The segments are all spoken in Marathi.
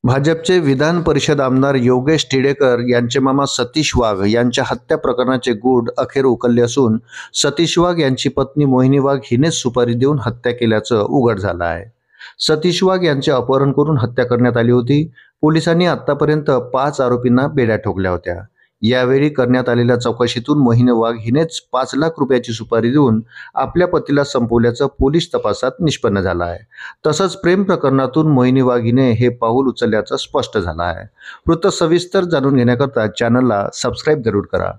भाजपचे विधान परिषद आमदार योगेश टिडेकर यांचे मामा सतीश वाघ यांच्या हत्या प्रकरणाचे गूढ अखेर उकलले असून सतीश वाघ यांची पत्नी मोहिनी वाघ हिनेच सुपारी देऊन हत्या केल्याचं उघड झालं आहे। सतीश वाघ यांचे अपहरण करून हत्या करण्यात आली होती। पोलिसांनी आतापर्यंत 5 आरोपींना बेड्या ठोकल्या होत्या। यावेळी करण्यात आलेल्या चौकशीतून मोहिनी वाघ हिनेच 5 लाख रुपयाची सुपारी देऊन आपल्या पतीला संपवल्याचं पोलीस तपासात निष्पन्न झालं आहे। तसंच प्रेम प्रकरणातून मोहिनी वाघ हिने हे पाऊल उचलल्याचं स्पष्ट झालं आहे। वृत्त सविस्तर जाणून घेण्याकरता चॅनलला सबस्क्राईब जरूर करा।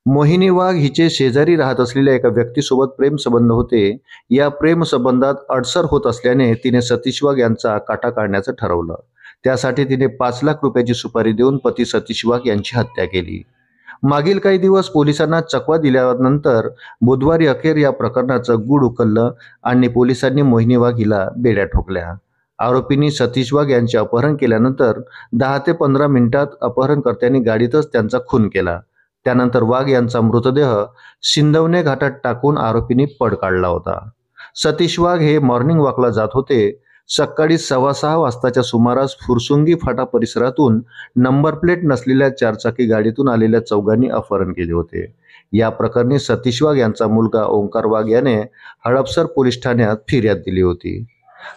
मोहिनी वाघ हिचे शेजारी राहत असलेल्या एका व्यक्तीसोबत प्रेम संबंध होते। या प्रेम संबंधात अडसर होत असल्याने तिने सतीश वाघ यांचा काटा काढण्याचं ठरवलं। त्यासाठी तिने 5 लाख रुपयाची सुपारी देऊन पती सतीश वाघ यांची हत्या केली। मागील काही दिवस पोलिसांना चकवा दिल्यानंतर बुधवारी अखेर या प्रकरणाचं गूढ उकललं आणि पोलिसांनी मोहिनी वाघ हिला बेड्या ठोकल्या। आरोपींनी सतीश वाघ यांचे अपहरण केल्यानंतर 10 ते 15 मिनिटात अपहरणकर्त्यांनी गाडीतच त्यांचा खून केला। त्यानंतर वाघ यांचा मृतदेह सिंदवणे घाटात टाकून आरोपींनी पळ काढला होता। सतीश वाघ हे मॉर्निंग वॉकला जात होते। सकाळी 6:15 वाजताच्या सुमारास फुरसुंगी फाटा परिसरातून नंबर प्लेट नसलेल्या 4 चाकी गाडीतून आलेल्या चौघांनी अपहरण केले होते। या प्रकरणी सतीश वाघ यांचा मुलगा ओंकार वाघ याने हडपसर पोलीस ठाण्यात फिर्याद दिली होती।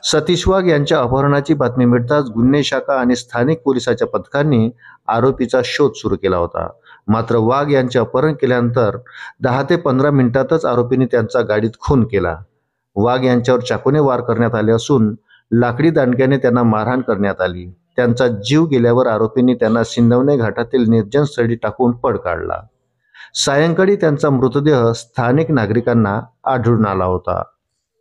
सतीश वाघ यांच्या अपहरणाची बातमी मिळताच गुन्हे शाखा आणि स्थानिक पोलिसाच्या पथकांनी आरोपीचा शोध सुरू केला होता। मात्र वाघ यांचे अपहरण केल्यानंतर 10 ते 15 मिनिटातच आरोपींनी त्यांचा गाडीत खून केला। वाघ यांच्यावर चाकूने वार करण्यात आले असून लाकडी दांडक्याने त्यांना मारहाण करण्यात आली। त्यांचा जीव गेल्यावर आरोपींनी त्यांना सिंदवणे घाटातील निर्जन स्थळी टाकून पळ काढला। सायंकाळी त्यांचा मृतदेह स्थानिक नागरिकांना आढळून आला होता।